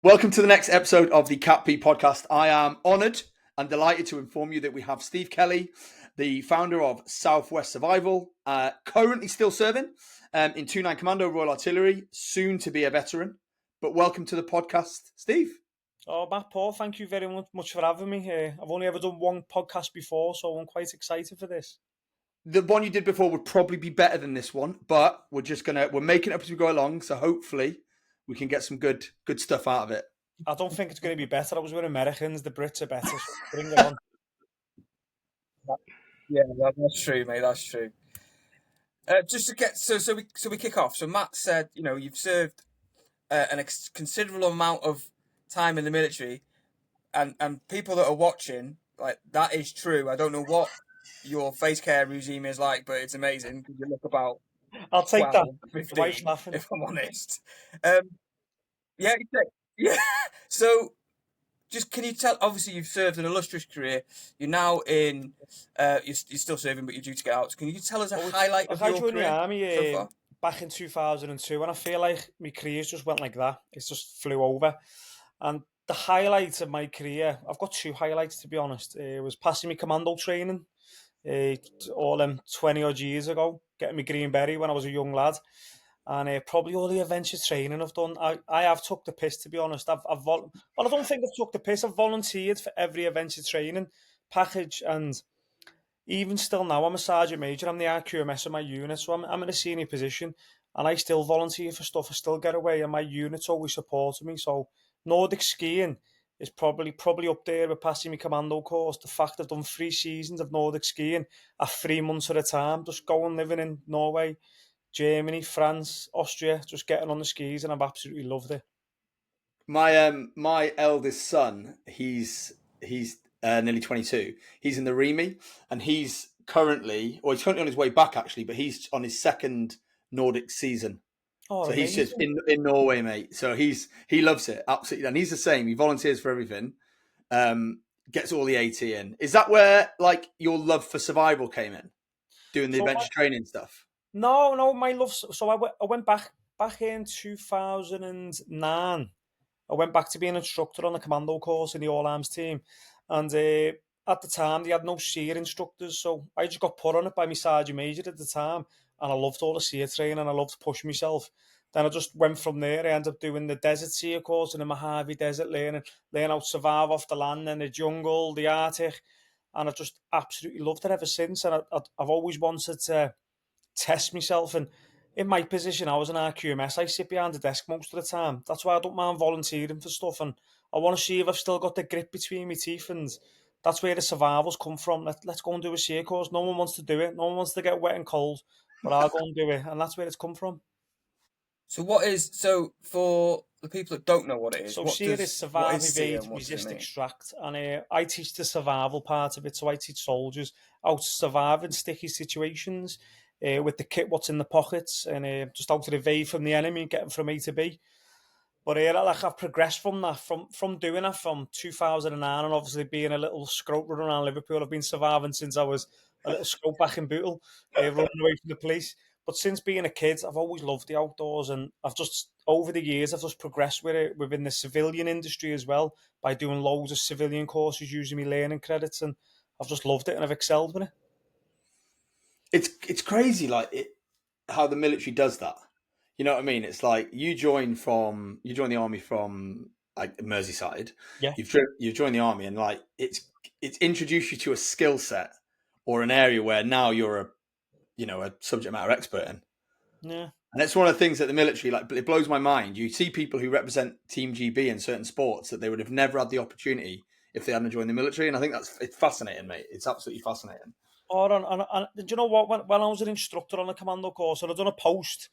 Welcome to the next episode of the CAPB Podcast. I am honoured and delighted to inform you that we have Steve Kelly, the founder of Southwest Survival, currently still serving in 29 Commando Royal Artillery, soon to be a veteran. But welcome to the podcast, Steve. Oh, Matt, Paul, thank you very much for having me here. I've only ever done one podcast before, so I'm quite excited for this. The one you did before would probably be better than this one, but we're making it up as we go along, so hopefully we can get some good stuff out of it. I don't think it's going to be better. I was with Americans, the Brits are better, so bring it on. Yeah, that's true, mate. That's true. Just to get so we kick off. So Matt said, you've served a considerable amount of time in the military, and people that are watching, like, that is true. I don't know what your face care regime is like, but it's amazing because you look about. I'll take 12, that. 15, if I'm honest. Yeah. So, just can you tell? Obviously, you've served an illustrious career. You're now in. You're still serving, but you're due to get out. Can you tell us a highlight of your career? I joined the army so far? Back in 2002, and I feel like my career just went like that. It just flew over. And the highlight of my career, I've got two highlights to be honest. It was passing my commando training, all them 20 odd years ago, getting my green beret when I was a young lad. And probably all the adventure training I've done. I have took the piss, to be honest. I don't think I've took the piss. I've volunteered for every adventure training package, and even still now, I'm a sergeant major. I'm the RQMS of my unit, so I'm in a senior position, and I still volunteer for stuff. I still get away, and my unit's always supporting me. So Nordic skiing is probably up there with passing my commando course. The fact I've done 3 seasons of Nordic skiing at 3 months at a time, just going living in Norway, Germany, France, Austria, just getting on the skis, and I've absolutely loved it. My eldest son, he's nearly 22. He's in the REME, and he's currently on his way back actually, but he's on his second Nordic season. Oh, so amazing. He's just in Norway, mate. So he loves it absolutely, and he's the same. He volunteers for everything. Gets all the AT in. Is that where like your love for survival came in? Doing the adventure training stuff? No, my love. So I went back in 2009. I went back to being an instructor on the commando course in the All Arms team, and at the time they had no SEER instructors, so I just got put on it by my sergeant major at the time, and I loved all the SEER training. I loved pushing myself. Then I just went from there. I ended up doing the desert SEER course in the Mojave Desert, learning how to survive off the land in the jungle, the Arctic, and I just absolutely loved it ever since. And I've always wanted to test myself, and in my position, I was an RQMS. I sit behind the desk most of the time. That's why I don't mind volunteering for stuff, and I want to see if I've still got the grip between my teeth, and that's where the survivals come from. Let's go and do a SEER course. No one wants to do it. No one wants to get wet and cold, but I'll go and do it, and that's where it's come from. So for the people that don't know what it is? So SEER is survive, evade, resist, extract, and I teach the survival part of it. So I teach soldiers how to survive in sticky situations, with the kit, what's in the pockets, and just how to evade from the enemy and get them from A to B. But I've progressed from that, from doing that from 2009, and obviously being a little scrope running around Liverpool. I've been surviving since I was a little scrope back in Bootle, running away from the police. But since being a kid, I've always loved the outdoors, and over the years, I've just progressed with it within the civilian industry as well by doing loads of civilian courses, using my learning credits, and I've just loved it and I've excelled with it. It's crazy, like how the military does that. You know what I mean? It's like you join the army from like Merseyside. Yeah. You've joined the army, and like it's introduced you to a skill set or an area where now you're a subject matter expert in. Yeah. And it's one of the things that the military, like, it blows my mind. You see people who represent Team GB in certain sports that they would have never had the opportunity if they hadn't joined the military. And I think it's fascinating, mate. It's absolutely fascinating. And do you know what? When I was an instructor on the commando course, and I'd done a post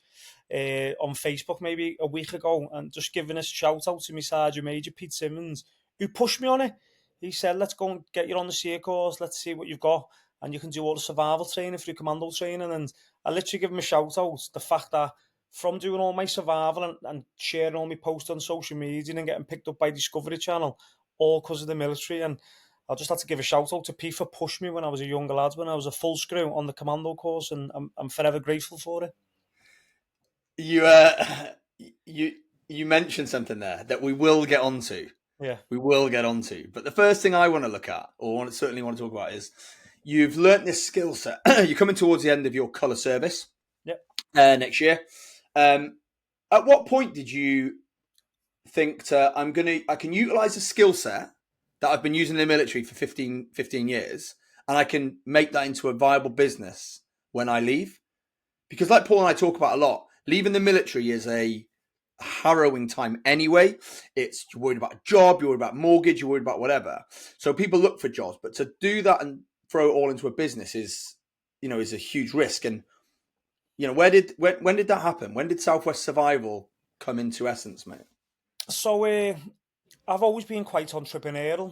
on Facebook maybe a week ago, and just giving a shout out to my sergeant major Pete Simmons, who pushed me on it. He said, "Let's go and get you on the SEER course. Let's see what you've got, and you can do all the survival training through commando training." And I literally give him a shout out. The fact that from doing all my survival and sharing all my posts on social media and getting picked up by Discovery Channel, all because of the military. And I just had to give a shout out to Pete for pushing me when I was a younger lad, when I was a full screw on the commando course, and I'm forever grateful for it. you mentioned something there that we will get onto. Yeah. We will get onto. But the first thing I want to look at, or certainly want to talk about, is you've learnt this skill set. You're coming towards the end of your colour service. Yep. Next year. At what point did you think I can utilise a skill set that I've been using in the military for 15 years, and I can make that into a viable business when I leave? Because like Paul and I talk about a lot, leaving the military is a harrowing time anyway. You're worried about a job, you're worried about mortgage, you're worried about whatever. So people look for jobs, but to do that and throw it all into a business is a huge risk. And when did that happen? When did Southwest Survival come into essence, mate? So I've always been quite entrepreneurial.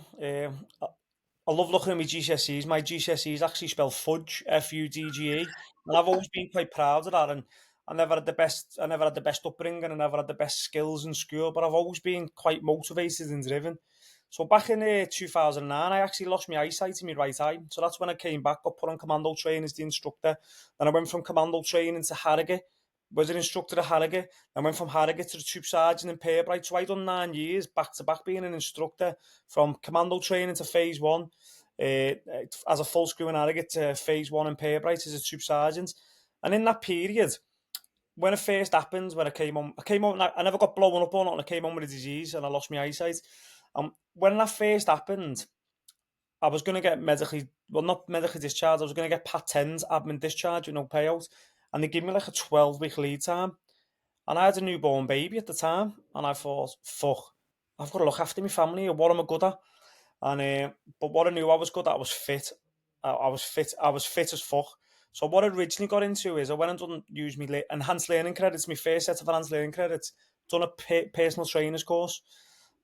I love looking at my GCSEs. My GCSEs actually spell fudge, FUDGE, and I've always been quite proud of that. And I never had the best upbringing, and I never had the best skills in school, but I've always been quite motivated and driven. So back in 2009, I actually lost my eyesight in my right eye. So that's when I came back, got put on commando training as the instructor. Then I went from commando training to Harrogate, was an instructor at Harrogate. I went from Harrogate to the troop sergeant in Purbright. So I done 9 years back to back being an instructor, from commando training to phase 1, as a full screw in Harrogate, to phase 1 in Purbright as a troop sergeant. And in that period, when it first happened, when I came home, I never got blown up or nothing. I came home with a disease and I lost my eyesight. When that first happened, I was going to get not medically discharged, I was going to get Pat 10s, admin discharge with no payout. And they gave me like a 12-week lead time. And I had a newborn baby at the time. And I thought, fuck, I've got to look after my family. What am I good at? And but what I knew I was good at was fit. I was fit as fuck. So what I originally got into is I went and used my enhanced learning credits, my first set of enhanced learning credits, done a personal trainer's course.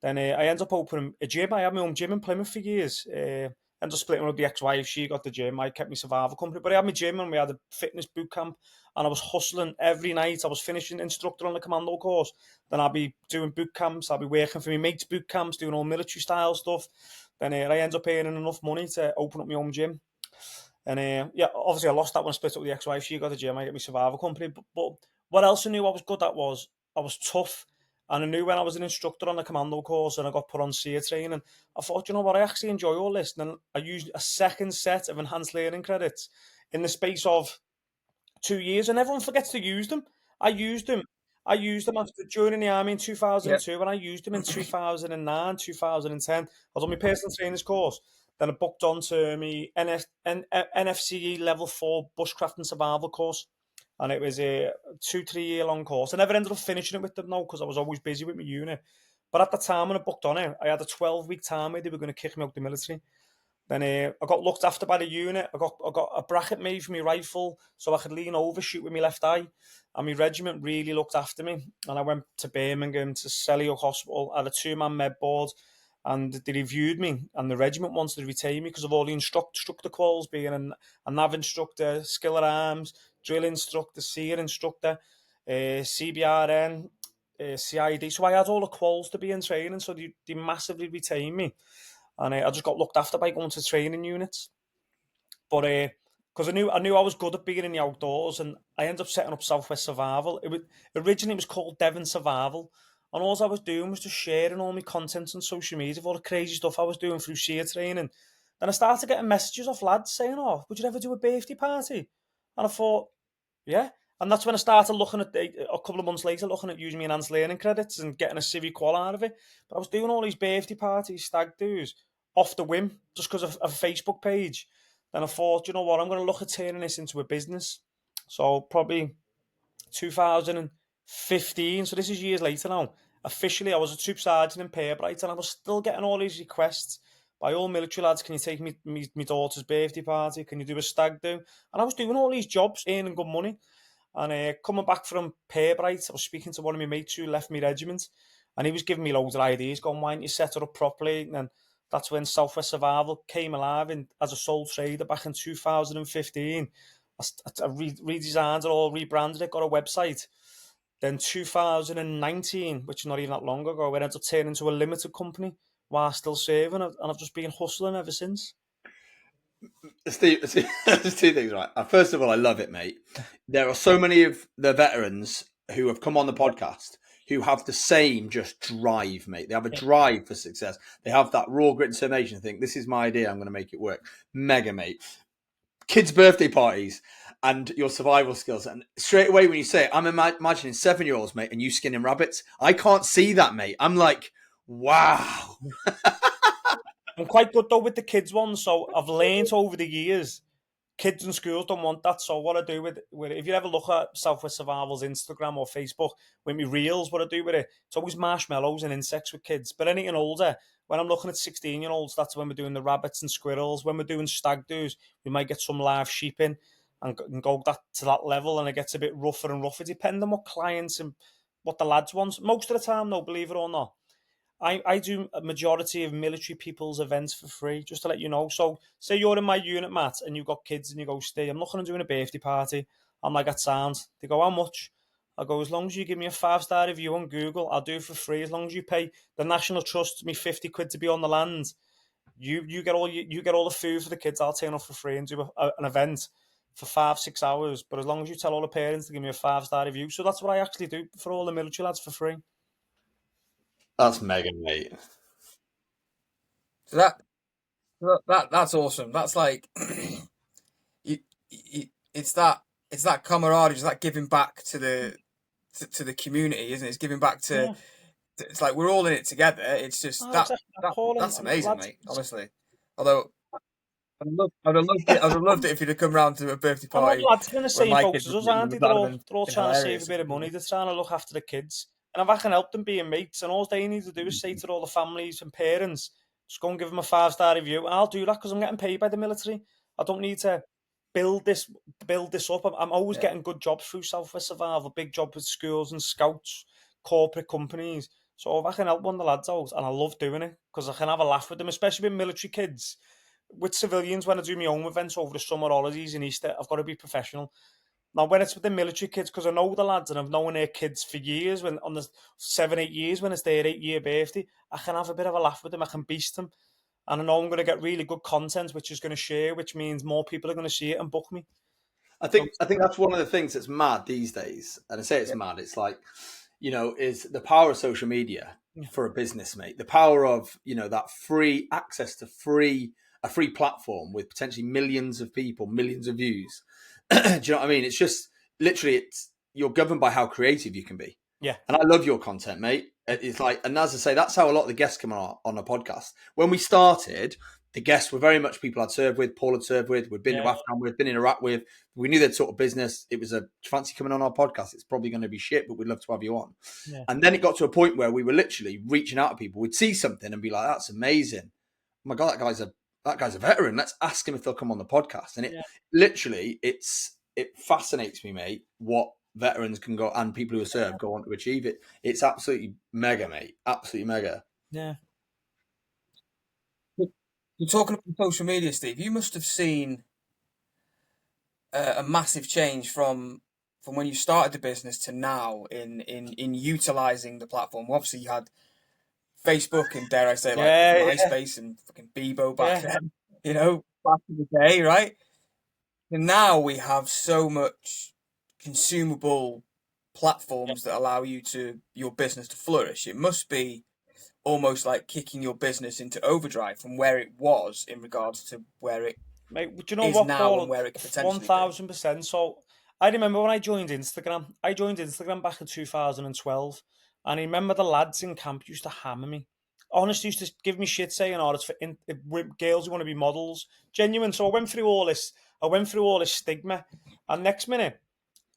Then I ended up opening a gym. I had my own gym in Plymouth for years. Ended up splitting with the ex-wife. She got the gym. I kept my survival company. But I had my gym and we had a fitness boot camp. And I was hustling every night. I was finishing instructor on the commando course. Then I'd be doing boot camps. I'd be working for my mates' boot camps, doing all military style stuff. Then I ended up earning enough money to open up my own gym. And obviously I lost that when I split up with the ex-wife. She got the gym. I got my survival company. But what else I knew I was good at was I was tough. And I knew when I was an instructor on the commando course and I got put on SEER training, I thought, you know what, I actually enjoy all this. And then I used a second set of enhanced learning credits in the space of 2 years, and everyone forgets to use them. I used them after joining the army in 2002, and I used them in 2009, 2010. I was on my personal trainer's course. Then I booked onto my NFCE level 4 bushcraft and survival course. And it was a 2-3 year long course. I never ended up finishing it with them now because I was always busy with my unit. But at the time when I booked on it, I had a 12-week time where they were going to kick me out the military. Then I got looked after by the unit. I got a bracket made for my rifle so I could lean over, shoot with my left eye. And my regiment really looked after me. And I went to Birmingham, to Selly Hospital. I had a 2-man med board. And they reviewed me, and the regiment wanted to retain me because of all the instructor quals, being a nav instructor, skill at arms, drill instructor, SEER instructor, CBRN, CID. So I had all the quals to be in training, so they massively retained me. And I just got looked after by going to training units. But because I knew I was good at being in the outdoors, and I ended up setting up Southwest Survival. Originally it was called Devon Survival. And all I was doing was just sharing all my content on social media of all the crazy stuff I was doing through SEER training. Then I started getting messages off lads saying, oh, would you ever do a birthday party? And I thought, yeah. And that's when I started looking at, a couple of months later, looking at using my enhanced learning credits and getting a civic qual out of it. But I was doing all these birthday parties, stag do's, off the whim, just because of a Facebook page. Then I thought, you know what, I'm going to look at turning this into a business. So probably 2015, so this is years later now. Officially, I was a troop sergeant in Purbright, and I was still getting all these requests by all military lads. Can you take me my daughter's birthday party? Can you do a stag do? And I was doing all these jobs, earning good money. And coming back from Purbright, I was speaking to one of my mates who left my regiment, and he was giving me loads of ideas, going, why don't you set it up properly? And that's when Southwest Survival came alive as a sole trader back in 2015. I redesigned it all, rebranded it, got a website. Then 2019, which is not even that long ago, I ended up turning into a limited company while still serving, and I've just been hustling ever since. Steve, there's two things, right? First of all, I love it, mate. There are so many of the veterans who have come on the podcast who have the same just drive, mate. They have a drive for success. They have that raw grit and determination. Think, this is my idea. I'm going to make it work. Mega, mate. Kids' birthday parties and your survival skills. And straight away when you say it, I'm imagining 7-year-olds, mate, and you skinning rabbits. I can't see that, mate. I'm like, wow. I'm quite good though with the kids ones. So I've learned over the years, kids in schools don't want that. So what I do with it, if you ever look at Southwest Survival's Instagram or Facebook, with me reels, what I do with it, it's always marshmallows and insects with kids. But anything older, when I'm looking at 16-year-olds, that's when we're doing the rabbits and squirrels. When we're doing stag do's, we might get some live sheep in and go to that level, and it gets a bit rougher and rougher, depending on what clients and what the lads want. Most of the time, though, believe it or not, I do a majority of military people's events for free, just to let you know. So say you're in my unit, Matt, and you've got kids and you go, Steve, I'm looking at doing a birthday party. I'm like, that sounds. They go, how much? I go, as long as you give me a 5-star review on Google, I'll do it for free. As long as you pay the National Trust me 50 quid to be on the land, you get all the food for the kids. I'll turn up for free and do an event for 5-6 hours. But as long as you tell all the parents to give me a 5-star review, so that's what I actually do for all the military lads for free. That's mega, mate. So that's awesome. That's like it's that camaraderie, it's that giving back to the community, isn't it? It's giving back to. Yeah. It's like we're all in it together. It's just that's amazing, mate. Honestly, although I'd have loved it if you'd have come round to a birthday party. Lads in the same boat as us, aren't they? They're all trying to save a bit of money. They're trying to look after the kids. And if I can help them being mates, and all they need to do is say to all the families and parents, just go and give them a 5-star review, and I'll do that because I'm getting paid by the military. I don't need to build this up. I'm always getting good jobs through Southwest Survival, big job with schools and scouts, corporate companies. So if I can help one of the lads out, and I love doing it because I can have a laugh with them, especially with military kids. With civilians, when I do my own events over the summer holidays and Easter, I've got to be professional. Now, when it's with the military kids, because I know the lads and I've known their kids for years, when on the 7-8 years, when it's their 8-year birthday, I can have a bit of a laugh with them. I can beast them. And I know I'm going to get really good content, which is going to share, which means more people are going to see it and book me. I think that's one of the things that's mad these days. And I say it's mad. It's like, is the power of social media for a business, mate. The power of, that free access to a free platform with potentially millions of people, millions of views. Do you know what I mean? It's just literally, you're governed by how creative you can be. Yeah. And I love your content, mate. It's like, and as I say, that's how a lot of the guests come on a podcast. When we started, the guests were very much people I'd served with, Paul had served with, we'd been to Afghan with, been in Iraq with. We knew that sort of business. It was fancy coming on our podcast. It's probably going to be shit, but we'd love to have you on. Yeah. And then it got to a point where we were literally reaching out to people. We'd see something and be like, that's amazing. Oh my God, that guy's a veteran. Let's ask him if they'll come on the podcast. And literally, it fascinates me, mate, what veterans can go and people who serve go on to achieve it. It's absolutely mega, mate. Absolutely mega. Yeah. You're talking about social media, Steve. You must have seen a massive change from when you started the business to now in utilizing the platform. Obviously, you had Facebook and, dare I say, MySpace and fucking Bebo back then, back in the day, right? And now we have so much consumable platforms that allow your business to flourish. It must be almost like kicking your business into overdrive from where it was in regards to where it is now, Paul, and where it could potentially 1,000%. So I remember when I joined Instagram. I joined Instagram back in 2012. And I remember the lads in camp used to hammer me. Honestly, used to give me shit saying, it's for girls who want to be models. Genuine. So I went through all this stigma. And next minute,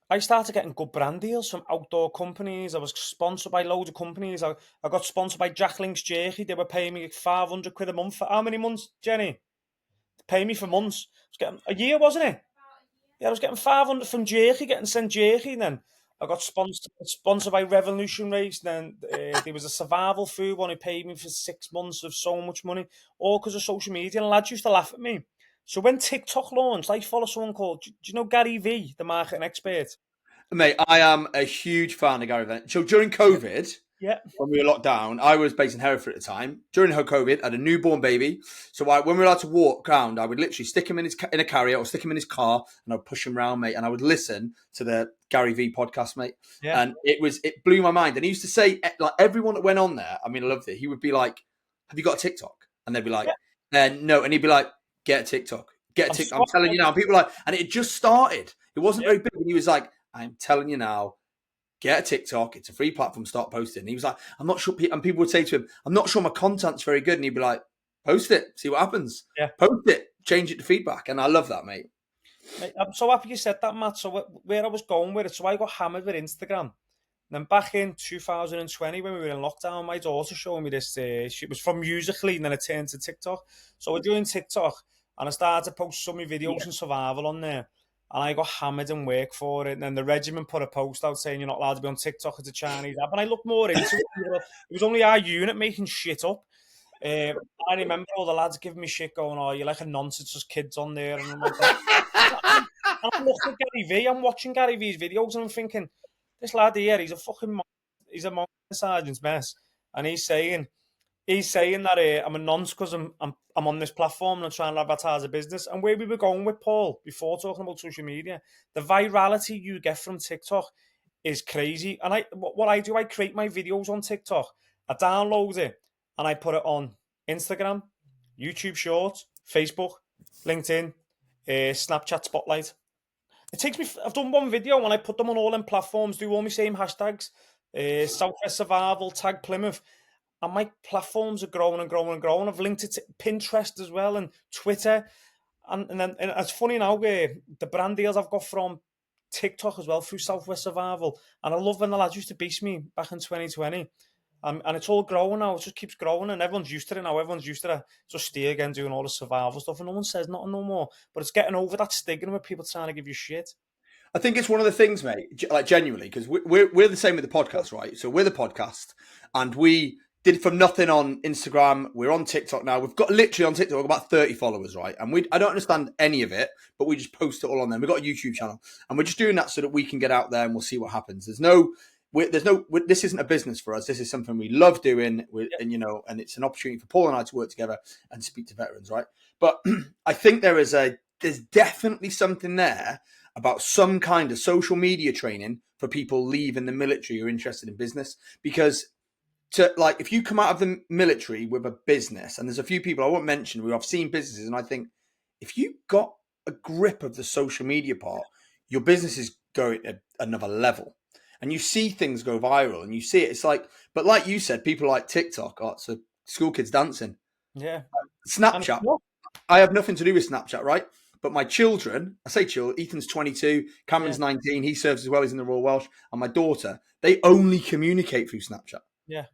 I started getting good brand deals from outdoor companies. I was sponsored by loads of companies. I got sponsored by Jack Link's Jerky. They were paying me 500 quid a month for how many months, Jenny? They pay me for months. I was getting a year, wasn't it? Yeah, I was getting 500 from Jerky, getting sent Jerky, and then I got sponsored by Revolution Race. Then there was a survival food one who paid me for 6 months of so much money, all because of social media. And lads used to laugh at me. So when TikTok launched, I follow someone called, do you know Gary V, the marketing expert? Mate, I am a huge fan of Gary V. So during COVID, Yeah. When we were locked down, I was based in Hereford at the time. During COVID, I had a newborn baby. So when we were allowed to walk around, I would literally stick him in a carrier or stick him in his car, and I'd push him around, mate. And I would listen to the Gary V podcast, mate. Yeah. And it blew my mind. And he used to say, like, everyone that went on there, I mean, I loved it. He would be like, "Have you got a TikTok?" And they'd be like, "No." And he'd be like, "Get a TikTok. Get a TikTok. I'm telling you now." And people were like, and it just started. It wasn't very big. And he was like, "I'm telling you now. Get a TikTok. It's a free platform. Start posting." And he was like, "I'm not sure." And people would say to him, "I'm not sure my content's very good." And he'd be like, "Post it. See what happens. Yeah. Post it. Change it to feedback." And I love that, mate. I'm so happy you said that, Matt. So where I was going with it, so I got hammered with Instagram. And then back in 2020, when we were in lockdown, my daughter showed me this. She was from Musical.ly, and then it turned to TikTok. So we're doing TikTok, and I started to post some of my videos and survival on there. And I got hammered in work for it. And then the regiment put a post out saying you're not allowed to be on TikTok, it's a Chinese app. And I looked more into it. It was only our unit making shit up. I remember all the lads giving me shit going, "Oh, you're like a nonsense, there's kids on there." And I'm like, and I'm looking at Gary V, I'm watching Gary V's videos, and I'm thinking, this lad here, he's a monk in the sergeant's mess. And he's saying that I'm a nonce because I'm on this platform and I'm trying to advertise a business. And where we were going with Paul before talking about social media, the virality you get from TikTok is crazy. And what I do, I create my videos on TikTok, I download it, and I put it on Instagram, YouTube Shorts, Facebook, LinkedIn, Snapchat Spotlight. It takes me. I've done one video and I put them on all them platforms. Do all my same hashtags. Southwest Survival, tag Plymouth. And my platforms are growing and growing and growing. I've linked it to Pinterest as well and Twitter. And it's funny now, the brand deals I've got from TikTok as well through Southwest Survival. And I love when the lads used to beast me back in 2020. And it's all growing now. It just keeps growing and everyone's used to it now. Everyone's used to just stay again doing all the survival stuff. And no one says nothing no more. But it's getting over that stigma with people trying to give you shit. I think it's one of the things, mate, like genuinely, because we're the same with the podcast, right? So we're the podcast, and we did from nothing on Instagram. We're on TikTok now. We've got literally on TikTok about 30 followers, right? And I don't understand any of it, but we just post it all on there. We've got a YouTube channel, and we're just doing that so that we can get out there and we'll see what happens. This isn't a business for us. This is something we love doing, and it's an opportunity for Paul and I to work together and speak to veterans, right? But I think there's definitely something there about some kind of social media training for people leaving the military who are interested in business. Because if you come out of the military with a business, and there's a few people I won't mention who I've seen businesses, and I think if you got a grip of the social media part, your business is going at another level. And you see things go viral and you see it. It's like, but like you said, people like TikTok, so school kids dancing. Yeah. Snapchat. I have nothing to do with Snapchat, right? But my children, I say children, Ethan's 22, Cameron's 19, he serves as well, he's in the Royal Welsh, and my daughter, they only communicate through Snapchat. Yeah.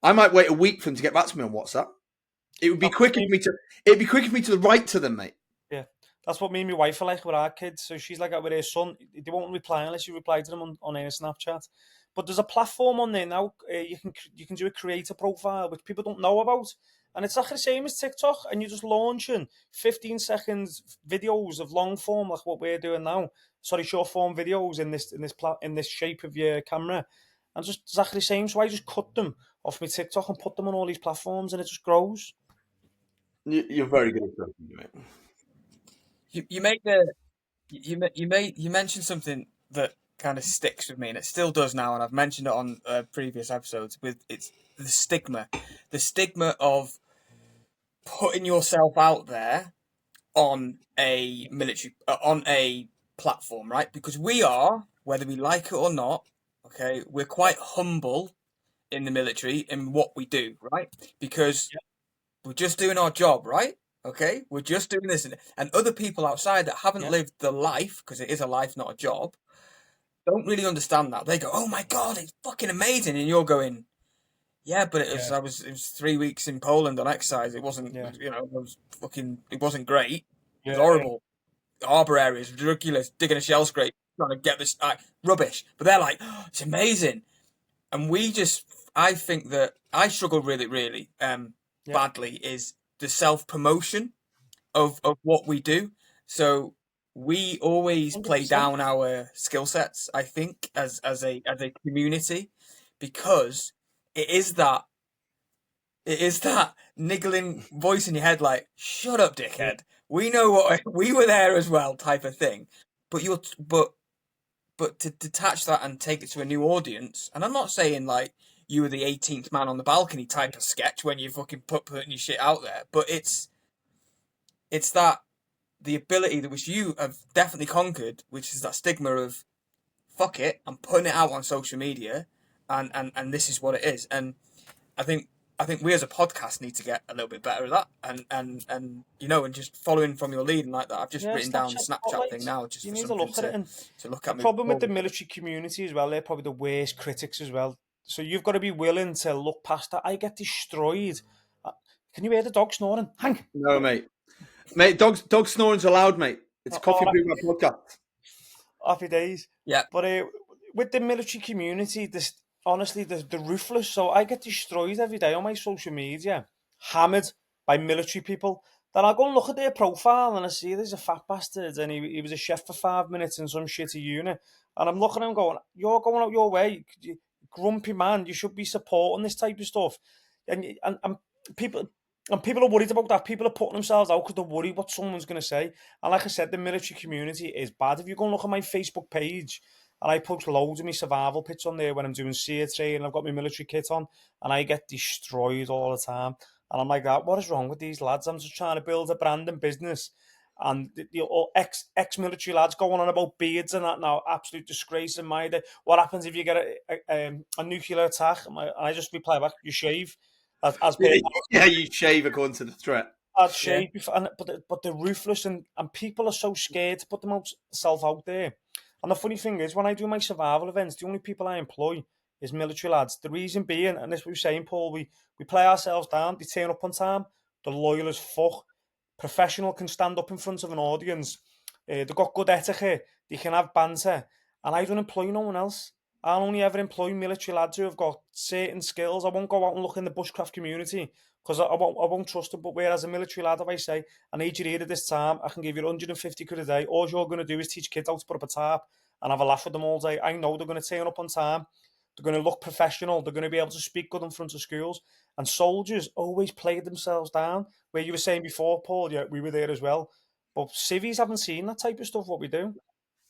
I might wait a week for them to get back to me on WhatsApp. It would be quicker for me to write to them, mate. Yeah. That's what me and my wife are like with our kids. So she's like that with her son. They won't reply unless you reply to them on her Snapchat. But there's a platform on there now. You can do a creator profile, which people don't know about. And it's exactly the same as TikTok. And you're just launching 15 seconds videos of long form, like what we're doing now. Sorry, short form videos in this shape of your camera. And just exactly the same. So I just cut them off my TikTok and put them on all these platforms, and it just grows. You're very good at talking, mate. You mentioned something that kind of sticks with me, and it still does now, and I've mentioned it on previous episodes. It's the stigma of putting yourself out there on a platform, right? Because we are, whether we like it or not, okay, we're quite humble in the military in what we do, right? Because we're just doing our job, right? Okay, we're just doing this, and other people outside that haven't lived the life, because it is a life, not a job, don't really understand that. They go, "Oh my God, it's fucking amazing," and you're going, "Yeah, but it was 3 weeks in Poland on exercise. It wasn't, it wasn't great. It was horrible. The harbour area is ridiculous. Digging a shell scrape, trying to get this rubbish." But they're like, "Oh, it's amazing," and I think that I struggle really, really badly is the self-promotion of what we do. So we always 100%. Play down our skill sets, I think, as a community, because it is that niggling voice in your head, like, shut up, dickhead. We know what we were there as well, type of thing. But but to detach that and take it to a new audience, and I'm not saying like you were the 18th man on the balcony type of sketch when you fucking putting your shit out there, but it's that the ability that which you have definitely conquered, which is that stigma of fuck it, I'm putting it out on social media, and this is what it is. And I think we as a podcast need to get a little bit better at that, and you know, and just following from your lead and like that. I've just written down the Snapchat thing now, just you for need to something look at it. And to look at. the problem with the military community as well, they're probably the worst critics as well. So you've got to be willing to look past that. I get destroyed. Can you hear the dog snoring? Hank? No, mate. Mate, dog snoring's allowed, mate. It's Coffee Brew Podcast. Happy days. Yeah. But with the military community, this honestly, the ruthless. So I get destroyed every day on my social media, hammered by military people. Then I go and look at their profile and I see there's a fat bastard and he was a chef for 5 minutes in some shitty unit. And I'm looking at him going, you're going out your way, you grumpy man. You should be supporting this type of stuff. And people are worried about that. People are putting themselves out because they're worried what someone's going to say. And like I said, the military community is bad. If you go and look at my Facebook page, and I post loads of my survival pits on there when I'm doing SEER training, I've got my military kit on, and I get destroyed all the time. And I'm like, what is wrong with these lads? I'm just trying to build a brand and business. And the ex-military lads going on about beards and that now, absolute disgrace in my day. What happens if you get a nuclear attack? I just reply back, you shave. Yeah, you shave according to the threat. I'd shave before, but they're ruthless and people are so scared to put themselves out there. And the funny thing is, when I do my survival events, the only people I employ is military lads. The reason being, and this we were saying, Paul, we play ourselves down, they turn up on time, they're loyal as fuck, professional, can stand up in front of an audience, they've got good etiquette, they can have banter, and I don't employ no one else. I'll only ever employ military lads who have got certain skills. I won't go out and look in the bushcraft community because I won't trust them. But whereas a military lad, if I say, I need you here at this time, I can give you 150 quid a day. All you're going to do is teach kids how to put up a tarp and have a laugh with them all day. I know they're going to turn up on time. They're going to look professional. They're going to be able to speak good in front of schools. And soldiers always played themselves down. Where you were saying before, Paul, yeah, we were there as well. But civvies haven't seen that type of stuff, what we do.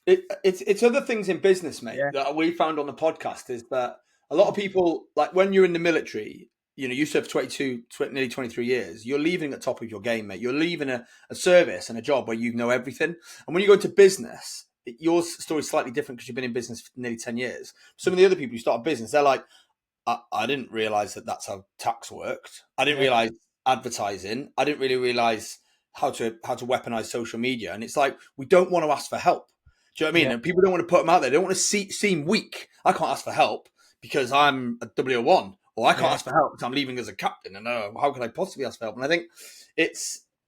It's other things in business, mate, that we found on the podcast is that a lot of people, like when you're in the military, you know, you serve nearly 23 years, you're leaving at top of your game, mate. You're leaving a service and a job where you know everything. And when you go into business, your story's slightly different because you've been in business for nearly 10 years. Some of the other people who start a business, they're like, I didn't realize that that's how tax worked. I didn't realize advertising. I didn't really realize how to weaponize social media. And it's like, we don't want to ask for help. Do you know what I mean? Yeah. And people don't want to put them out there. They don't want to seem weak. I can't ask for help because I'm a W01, or I can't ask for help because I'm leaving as a captain. And how could I possibly ask for help? And I think it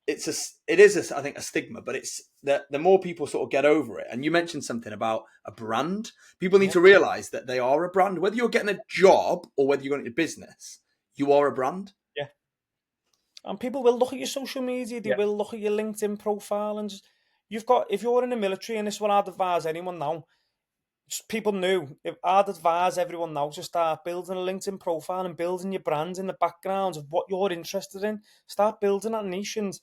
is a stigma, but it's that the more people sort of get over it. And you mentioned something about a brand. People need to realize that they are a brand. Whether you're getting a job or whether you're going into business, you are a brand. Yeah. And people will look at your social media. They will look at your LinkedIn profile and just, if you're in the military, and this is what I'd advise anyone now, people knew, I'd advise everyone now to start building a LinkedIn profile and building your brand in the background of what you're interested in. Start building that niche. And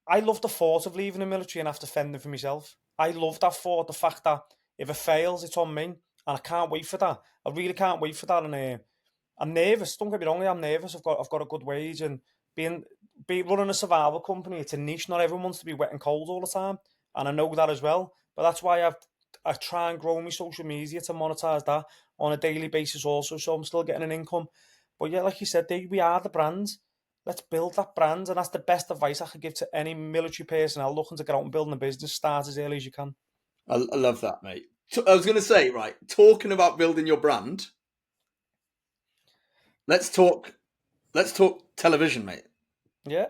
I love the thought of leaving the military and have to fend for myself. I love that thought, the fact that if it fails, it's on me. And I can't wait for that. I really can't wait for that. And I'm nervous. Don't get me wrong, I'm nervous. I've got a good wage, and running a survival company, it's a niche. Not everyone wants to be wet and cold all the time, and I know that as well. But that's why I try and grow my social media to monetize that on a daily basis also, so I'm still getting an income. But yeah, like you said, we are the brand. Let's build that brand, and that's the best advice I could give to any military personnel looking to get out and build a business. Start as early as you can. I love that, mate. I was going to say, right, talking about building your brand, let's talk television, mate. Yeah.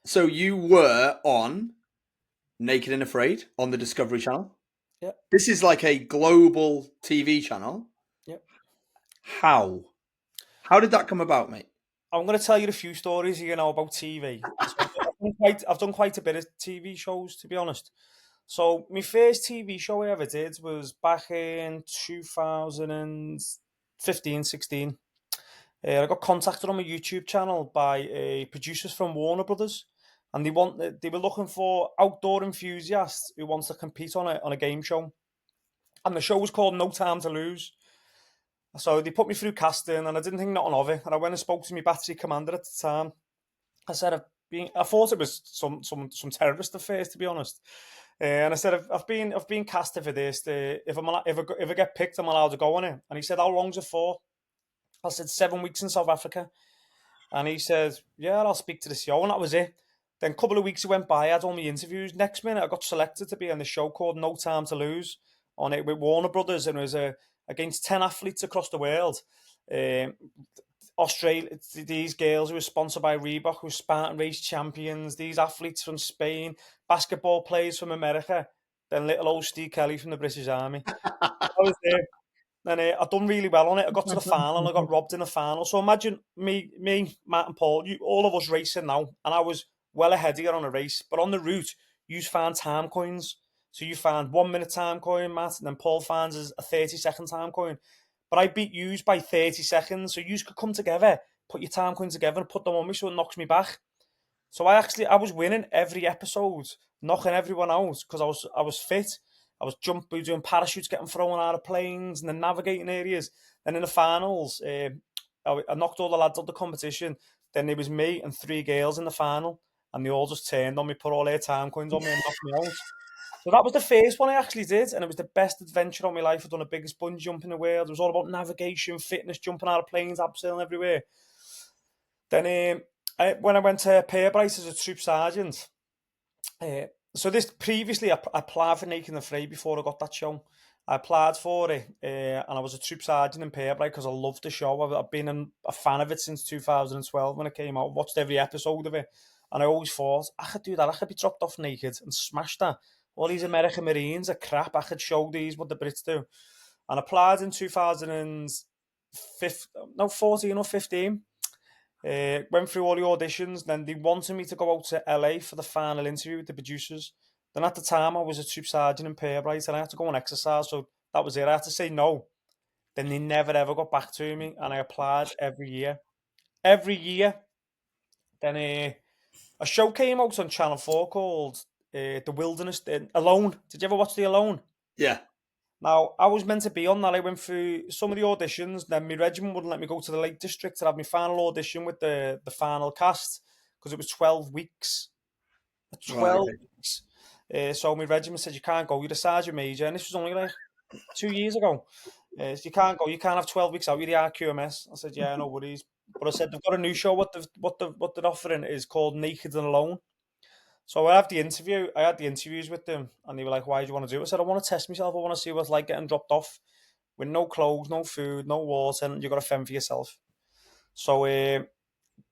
So you were on Naked and Afraid on the Discovery Channel. Yeah. This is like a global TV channel. Yeah. How did that come about, mate? I'm going to tell you a few stories, about TV. I've done quite a bit of TV shows, to be honest. So my first TV show I ever did was back in 2000 and 15, 16. I got contacted on my YouTube channel by producers from Warner Brothers, and they were looking for outdoor enthusiasts who wants to compete on a game show, and the show was called No Time to Lose. So they put me through casting, and I didn't think nothing of it. And I went and spoke to my battery commander at the time. I said, I thought it was some terrorist at first, to be honest. And I said, I've been casted for this. If I get picked, I'm allowed to go on it. And he said, how long's it for? I said 7 weeks in South Africa. And he said, yeah, I'll speak to the CEO. And that was it. Then a couple of weeks went by, I had all my interviews. Next minute, I got selected to be on the show called No Time to Lose on it with Warner Brothers. And it was against 10 athletes across the world. Australia, these girls who were sponsored by Reebok, who were Spartan race champions, these athletes from Spain, basketball players from America, then little old Steve Kelly from the British Army. I was there. And I'd done really well on it. I got to the final and I got robbed in the final. So imagine me, Matt and Paul, all of us racing now. And I was well ahead of you on a race. But on the route, you found time coins. So you found 1 minute time coin, Matt, and then Paul finds a 30-second time coin. But I beat yous by 30 seconds. So yous could come together, put your time coins together and put them on me so it knocks me back. So I was winning every episode, knocking everyone out because I was fit. I was doing parachutes, getting thrown out of planes, and then navigating areas. Then in the finals, I knocked all the lads out the competition. Then there was me and 3 girls in the final, and they all just turned on me, put all their time coins on me, and knocked me out. So that was the first one I actually did, and it was the best adventure of my life. I'd done the biggest bungee jump in the world. It was all about navigation, fitness, jumping out of planes, abseiling everywhere. Then when I went to Pairbryte as a troop sergeant, so this previously I applied for Naked and Afraid before I got that show. I applied for it and I was a troop sergeant in Pairbryte because I loved the show. I've been a fan of it since 2012 when it came out. I watched every episode of it and I always thought, I could do that. I could be dropped off naked and smash that. All these American Marines are crap. I could show these what the Brits do. And applied in 2014 or 15. Went through all the auditions, then they wanted me to go out to LA for the final interview with the producers. Then at the time I was a troop sergeant in Pairbryte and I had to go and exercise, so that was it. I had to say no. Then they never ever got back to me and I applied every year. Then a show came out on Channel 4 called The Wilderness, Alone. Did you ever watch The Alone? Yeah. Now, I was meant to be on that. I went through some of the auditions. Then my regiment wouldn't let me go to the Lake District to have my final audition with the final cast because it was 12 weeks. 12 weeks. So my regiment said, you can't go. You're a sergeant major. And this was only like 2 years ago. You can't go. You can't have 12 weeks out. You're the RQMS. I said, yeah, no worries. But I said, they've got a new show. What they're offering is called Naked and Alone. So I had the interviews with them, and they were like, why do you want to do it? I said, I want to test myself. I want to see what it's like getting dropped off with no clothes, no food, no water, and you've got to fend for yourself. So they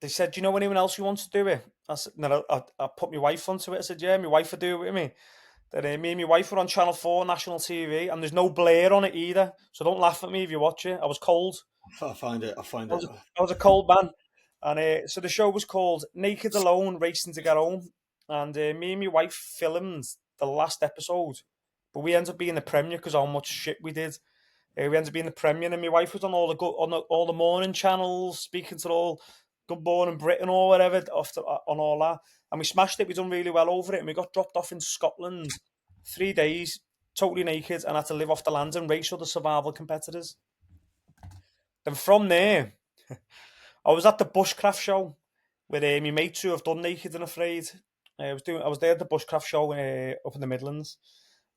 said, do you know anyone else who wants to do it? I said, no, I put my wife onto it. I said, yeah, my wife would do it with me. Then me and my wife were on Channel 4 national TV, and there's no Blair on it either. So don't laugh at me if you watch it. I was cold. I'll find it. I was a cold man. And so the show was called Naked Alone, Racing to Get Home. And me and my wife filmed the last episode, but we ended up being the premiere because how much shit we did. We ended up being the premiere, and my wife was on all the morning channels, speaking to all Good Morning Britain or whatever on all that, and we smashed it. We done really well over it, and we got dropped off in Scotland 3 days, totally naked, and had to live off the land and race other survival competitors. Then from there, I was at the bushcraft show with my mates who have done Naked and Afraid. I was there at the bushcraft show up in the Midlands,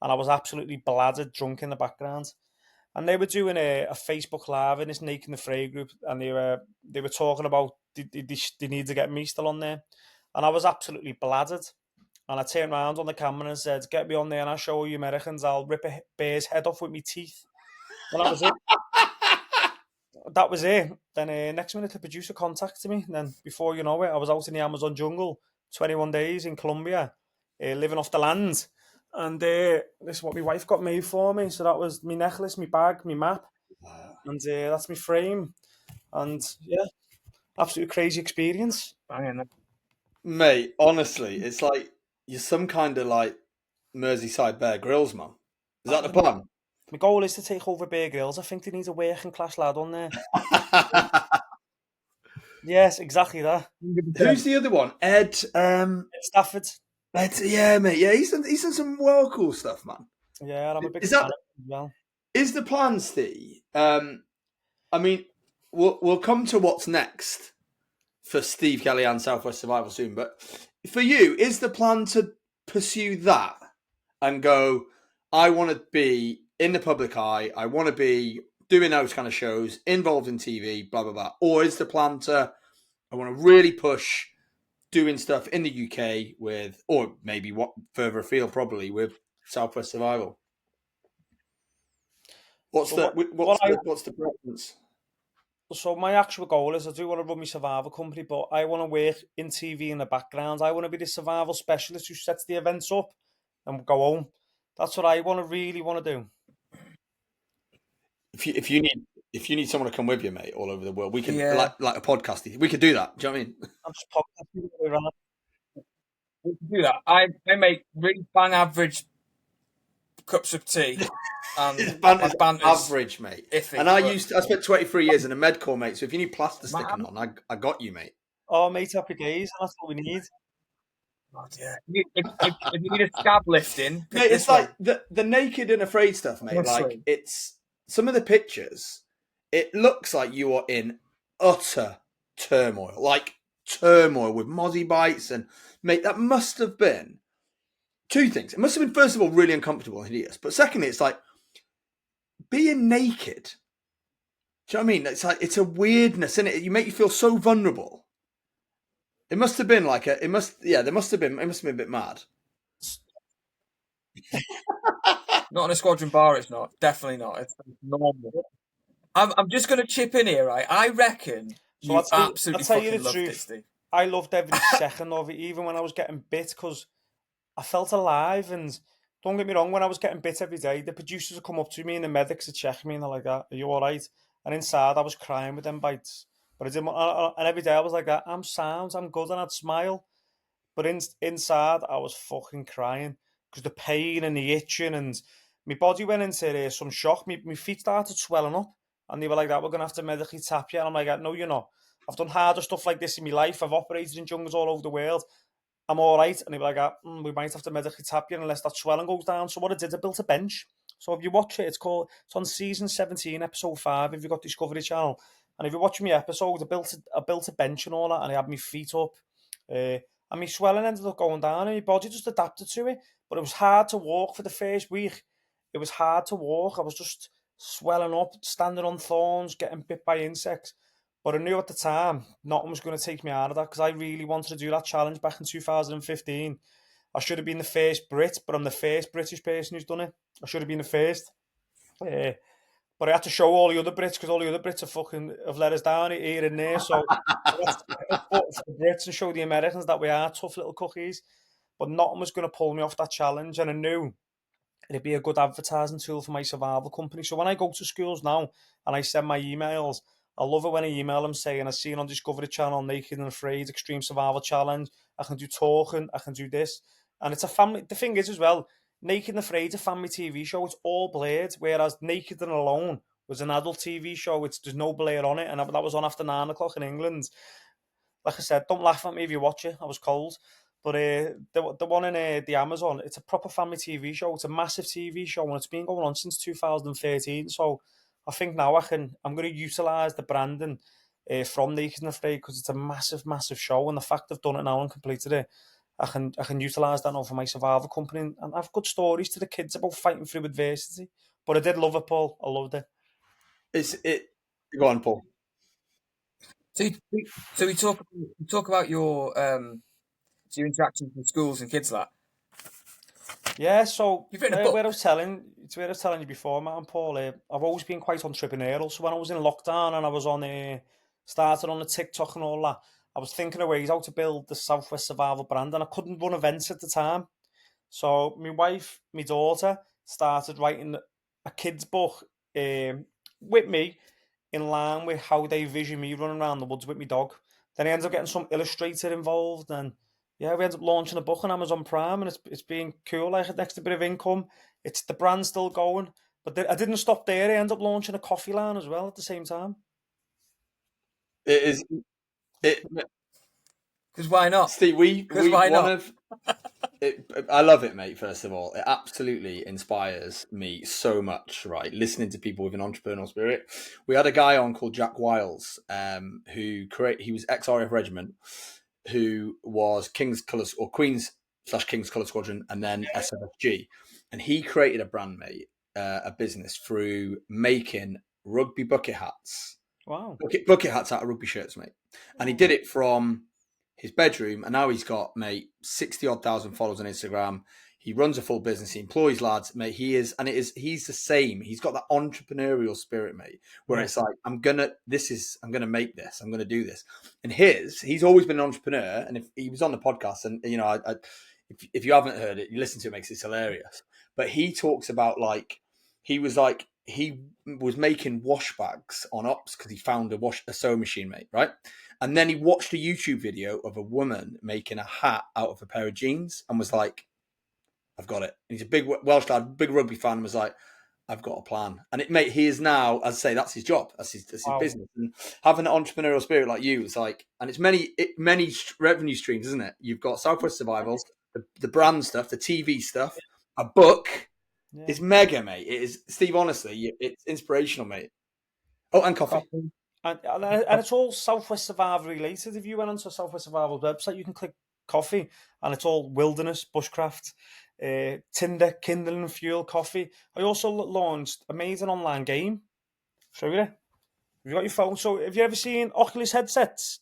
and I was absolutely bladdered, drunk in the background. And they were doing a Facebook Live in this Naked and Afraid group, and they were talking about they need to get me still on there, and I was absolutely bladdered. And I turned around on the camera and said, "Get me on there, and I'll show you Americans. I'll rip a bear's head off with my teeth." And that was it. That was it. Then next minute, the producer contacted me, and then before you know it, I was out in the Amazon jungle. 21 days in Colombia, living off the land. And this is what my wife got made for me. So that was my necklace, my bag, my map. And that's my frame. And yeah, absolutely crazy experience. Banging. Mate, honestly, it's like you're some kind of like Merseyside Bear Grylls, man. Is that the plan? My goal is to take over Bear Grylls. I think they need a working class lad on there. Yes, exactly that. Who's the other one? Ed. Stafford. Ed, yeah, mate. Yeah, he's done some well cool stuff, man. Yeah, I'm a big Is fan that of him as well. is the plan, Steve? I mean, we'll come to what's next for Steve Kelly and Southwest Survival soon. But for you, is the plan to pursue that and go, I want to be in the public eye, I want to be doing those kind of shows, involved in TV, blah, blah, blah? Or is the plan to, I want to really push doing stuff in the UK with, or maybe what further afield, probably with Southwest Survival? What's the preference? So my actual goal is I do want to run my survival company, but I want to work in TV in the background. I want to be the survival specialist who sets the events up and go home. That's what I really want to do. If you need someone to come with you, mate, all over the world, we can like a podcast. We could do that. Do you know what I mean? I'm just podcasting all the way around. We can do that. I make really bang average cups of tea. Banter's average, mate. Iffy, and I spent 23 years in a med corps, mate. So if you need plaster sticking on, I got you, mate. Oh, mate, happy days. That's what we need. God, yeah. If you need a scab lifting, mate, it's like the naked and afraid stuff, mate. Honestly. Like it's some of the pictures. It looks like you are in utter turmoil, with mozzie bites, and mate, that must have been two things. It must have been, first of all, really uncomfortable and hideous, but secondly, it's like being naked. Do you know what I mean? It's like it's a weirdness, isn't it? You make you feel so vulnerable. It must have been it must have been a bit mad. Not on a squadron bar, it's not. Definitely not. It's normal. I'm just going to chip in here, right? I reckon you absolutely fucking loved it, Steve. I loved every second of it, even when I was getting bit, because I felt alive. And don't get me wrong, when I was getting bit every day, the producers would come up to me and the medics would check me and they're like, "Are you all right?" And inside, I was crying with them bites. But I didn't. And every day I was like, "I'm sound, I'm good," and I'd smile. But inside, I was fucking crying because the pain and the itching, and my body went into some shock. My feet started swelling up, and they were like, "That we're gonna have to medically tap you." And I'm like, "No, you're not. I've done harder stuff like this in my life. I've operated in jungles all over the world. I'm all right." And they were like, "We might have to medically tap you unless that swelling goes down." So what I did, I built a bench. So if you watch it, it's on season 17, episode 5. If you've got Discovery Channel, and if you're watching my episode, I built a bench and all that, and I had my feet up. And my swelling ended up going down, and my body just adapted to it. But it was hard to walk for the first week. It was hard to walk. I was just swelling up, standing on thorns, getting bit by insects. But I knew at the time nothing was going to take me out of that, because I really wanted to do that challenge back in 2015. I should have been the first Brit, but I'm the first British person who's done it. I should have been the first. But I had to show all the other Brits, because all the other Brits have let us down here and there. So I had to step up for the Brits and show the Americans that we are tough little cookies. But nothing was going to pull me off that challenge. And I knew it'd be a good advertising tool for my survival company. So when I go to schools now and I send my emails, I love it when I email them saying, "I've seen on Discovery Channel, Naked and Afraid, Extreme Survival Challenge. I can do talking, I can do this." And it's a family. The thing is as well, Naked and Afraid, a family TV show. It's all blared, whereas Naked and Alone was an adult TV show. There's no blare on it, and that was on after 9 o'clock in England. Like I said, don't laugh at me if you watch it. I was cold. But the one in the Amazon, it's a proper family TV show. It's a massive TV show, and it's been going on since 2013. So I think now I'm going to utilise the branding from Naked and Afraid, because it's a massive, massive show. And the fact I've done it now and completed it, I can utilise that now for my survival company. And I've good stories to the kids about fighting through adversity. But I did love it, Paul. I loved it. Go on, Paul. So we talk about your interactions with schools and kids like that. Yeah, so You've written a book. where I was telling you before, Matt and Paul, I've always been quite entrepreneurial. So when I was in lockdown and I was started on the TikTok and all that, I was thinking of ways how to build the Southwest Survival brand, and I couldn't run events at the time. So my wife, my daughter, started writing a kid's book with me, in line with how they vision me running around the woods with my dog. Then I ended up getting some illustrator involved, and yeah, we ended up launching a book on Amazon Prime, and it's been cool. Like, next a bit of income. It's the brand still going. But I didn't stop there. I ended up launching a coffee line as well at the same time. It is. Because why not? Steve, why not? I love it, mate. First of all, it absolutely inspires me so much. Right, listening to people with an entrepreneurial spirit. We had a guy on called Jack Wiles, he was ex-RAF Regiment, who was King's Colours or Queen's/King's Colour Squadron, and then SFG, and he created a brand, mate, a business through making rugby bucket hats. Wow, bucket hats out of rugby shirts, mate, and he did it from his bedroom, and now he's got, mate, 60,000 followers on Instagram. He runs a full business. He employs lads, mate. He's the same. He's got that entrepreneurial spirit, mate, where it's like, I'm gonna make this. I'm gonna do this. And he's always been an entrepreneur. And if he was on the podcast, and if you haven't heard it, you listen to it, makes it hilarious. But he talks about he was making wash bags on Ops because he found a sewing machine, mate, right? And then he watched a YouTube video of a woman making a hat out of a pair of jeans and was like, I've got it. And he's a big Welsh lad, big rugby fan, and was like, I've got a plan. And mate, he is now, as I say, that's his job. That's his business. And having an entrepreneurial spirit like you is like, and it's many revenue streams, isn't it? You've got Southwest Survival, the brand stuff, the TV stuff, a book. Yeah. It's mega, mate. It is, Steve, honestly, it's inspirational, mate. Oh, and coffee. And it's all Southwest Survival related. If you went onto Southwest Survival's website, you can click coffee, and it's all wilderness, bushcraft, tinder, kindling and fuel coffee. I also launched an amazing online game. Show you it. Have you got your phone? So have you ever seen Oculus headsets?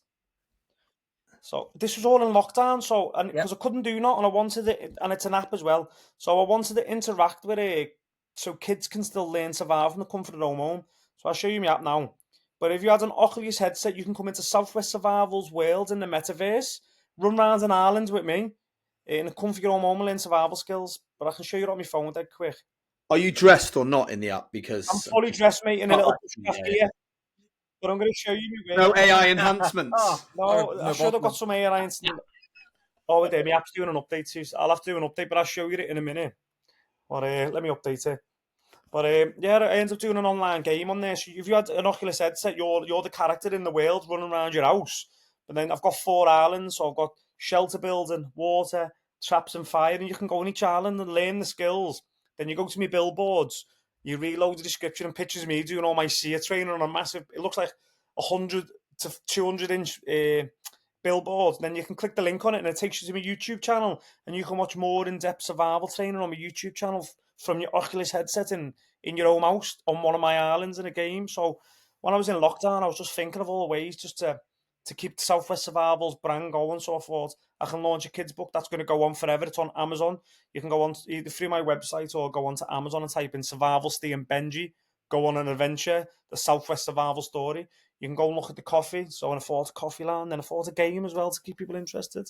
So this was all in lockdown. So, and because I couldn't do nothing, I wanted it, and it's an app as well. So I wanted to interact with it, so kids can still learn survival from the comfort of their own home. So I'll show you my app now. But if you had an Oculus headset, you can come into Southwest Survival's world in the metaverse, run around an island with me, in the comfort of your own home, and learn survival skills. But I can show you it on my phone dead quick. Are you dressed or not in the app? Because I'm fully dressed, mate, in a little gear. But I'm going to show you. No AI enhancements. No, I should have got some AI enhancements. Oh, my app's doing an update too. So I'll have to do an update, but I'll show you it in a minute. But let me update it. But I ended up doing an online game on there. So if you had an Oculus headset, you're the character in the world running around your house. But then I've got 4 islands, so I've got shelter building, water, traps and fire, and you can go on each island and learn the skills. Then you go to my billboards, you reload the description and pictures of me doing all my SEER training on a massive, it looks like 100 to 200 inch billboard. Then you can click the link on it and it takes you to my YouTube channel, and you can watch more in-depth survival training on my YouTube channel from your Oculus headset in your own house on one of my islands in a game. So when I was in lockdown, I was just thinking of all the ways just to keep Southwest Survival's brand going. So I thought I can launch a kids book that's going to go on forever. It's on Amazon. You can go on either through my website or go on to Amazon and type in Survival Steve and Benji, go on an adventure, the Southwest Survival story. You can go and look at the coffee. So I thought a coffee line, then I thought a game as well to keep people interested.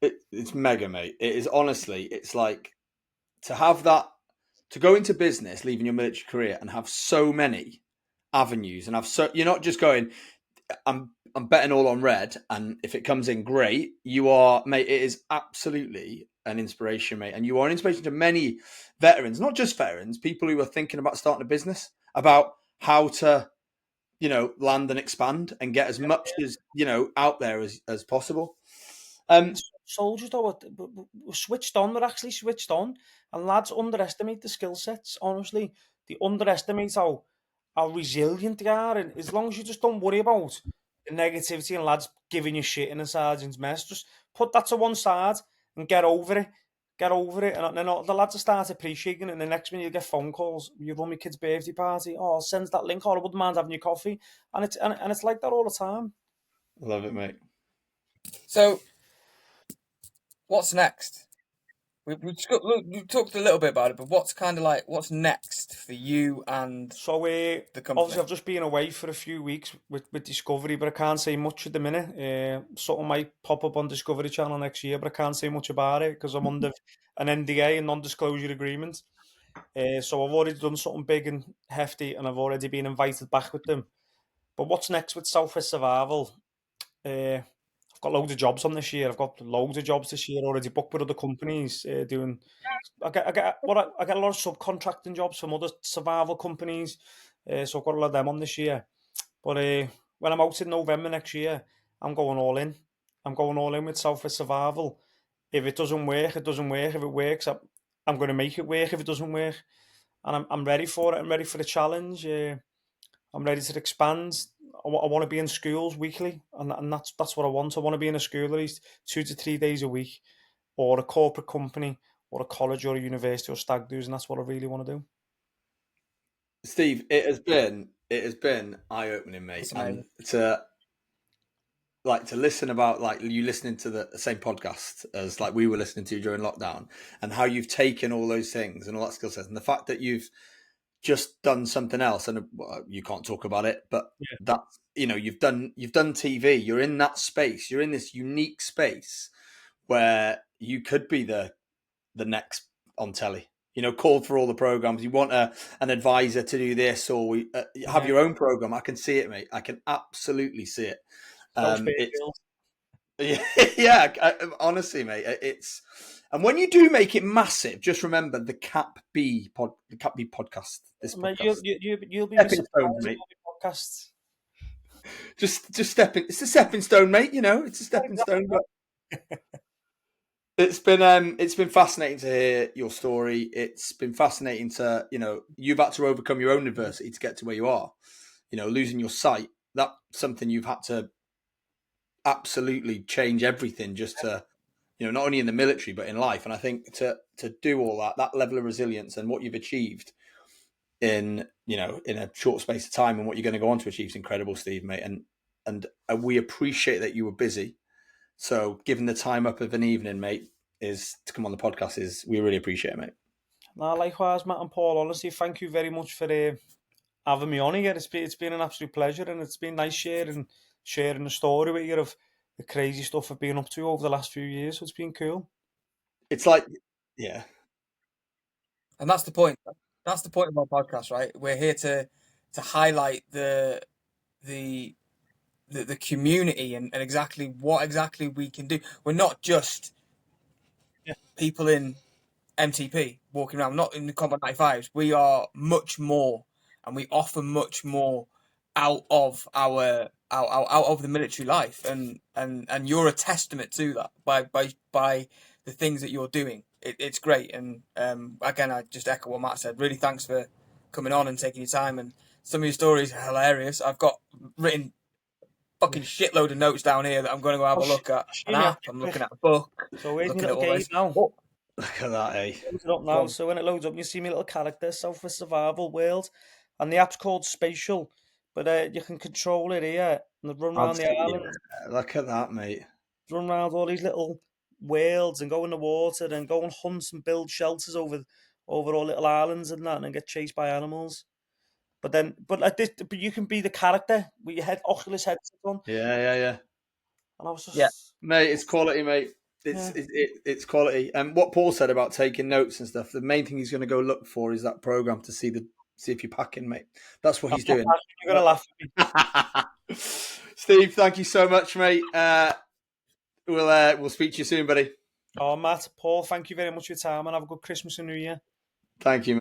It's mega, mate. It is, honestly, it's like to have that, to go into business, leaving your military career and have so many avenues and you're not just going, I'm betting all on red, and if it comes in, great. You are, mate, it is absolutely an inspiration, mate. And you are an inspiration to many veterans, not just veterans, people who are thinking about starting a business, about how to, land and expand and get as much as, out there as possible. Soldiers, though, we're switched on. We're actually switched on. And lads underestimate the skill sets, honestly. They underestimate how resilient they are. And as long as you just don't worry about the negativity and lads giving you shit in a sergeant's mess, just put that to one side and get over it. Get over it. And then the lads will start appreciating it. And the next minute you get phone calls. You run my kid's birthday party. Oh, I'll send that link. Oh, I wouldn't mind having your coffee. And it's like that all the time. Love it, mate. So, what's next? We talked a little bit about it, but what's next for you and the company? Obviously, I've just been away for a few weeks with Discovery, but I can't say much at the minute. Something might pop up on Discovery Channel next year, but I can't say much about it because I'm under an NDA, a non-disclosure agreement. So I've already done something big and hefty, and I've already been invited back with them. But what's next with Southwest Survival? I've got loads of jobs on this year. I've got loads of jobs this year already booked with other companies doing. I get a lot of subcontracting jobs from other survival companies. So I've got a lot of them on this year. But when I'm out in November next year, I'm going all in. I'm going all in with Southwest Survival. If it doesn't work, it doesn't work. If it works, I'm going to make it work. If it doesn't work, and I'm ready for it. I'm ready for the challenge. I'm ready to expand. I want to be in schools weekly, and that's what I want. I want to be in a school at least 2 to 3 days a week, or a corporate company, or a college, or a university, or stag do's, and that's what I really want to do. Steve, it has been eye opening, mate, and to listen about like you listening to the same podcast as like we were listening to during lockdown, and how you've taken all those things and all that skill set, and the fact that you've just done something else, and you can't talk about it, but that you've done TV. You're in that space. You're in this unique space where you could be the next on telly. Called for all the programs. You want an advisor to do this, or have your own program. I can see it, mate. I can absolutely see it. Honestly, mate, it's. And when you do make it massive, just remember the CAPB podcast. This podcast. You'll be stepping stone, mate. Podcast. Just stepping. It's a stepping stone, mate. It's a stepping stone. But it's been fascinating to hear your story. It's been fascinating to you've had to overcome your own adversity to get to where you are. Losing your sight. That's something you've had to absolutely change everything just to. Not only in the military, but in life. And I think to do all that level of resilience and what you've achieved in a short space of time and what you're going to go on to achieve is incredible, Steve, mate. And we appreciate that you were busy. So giving the time up of an evening, mate, is to come on the podcast we really appreciate it, mate. No, likewise, Matt and Paul, honestly, thank you very much for having me on here. It's been an absolute pleasure, and it's been nice sharing the story with you of the crazy stuff I've been up to over the last few years. So it's been cool. It's like, yeah. And that's the point. That's the point of our podcast, right? We're here to highlight the community and exactly what we can do. We're not just people in MTP walking around, not in the Combat 95s. We are much more, and we offer much more out of out of the military life, and you're a testament to that by the things that you're doing. It's great, and again, I just echo what Matt said. Really, thanks for coming on and taking your time. And some of your stories are hilarious. I've got written fucking shitload of notes down here that I'm going to go have a look at. An app. I'm looking at a book. So where's my looking at little all game this. now? Oh, Look at that, eh? Loads it up now. So when it loads up, you see my little character, Southwest Survival World, and the app's called Spatial. But you can control it here and run around the island. Look at that, mate. Run around all these little worlds and go in the water and go and hunt and build shelters over all little islands and that, and then get chased by animals. But you can be the character with your Oculus headset on. Yeah. And I was just mate, it's quality, mate. It's quality. And what Paul said about taking notes and stuff, the main thing he's going to go look for is that program to see if you're packing, mate. That's what he's doing. You're gonna laugh at me. Steve, thank you so much, mate. We'll speak to you soon, buddy. Oh, Matt, Paul, thank you very much for your time, and have a good Christmas and New Year. Thank you, mate.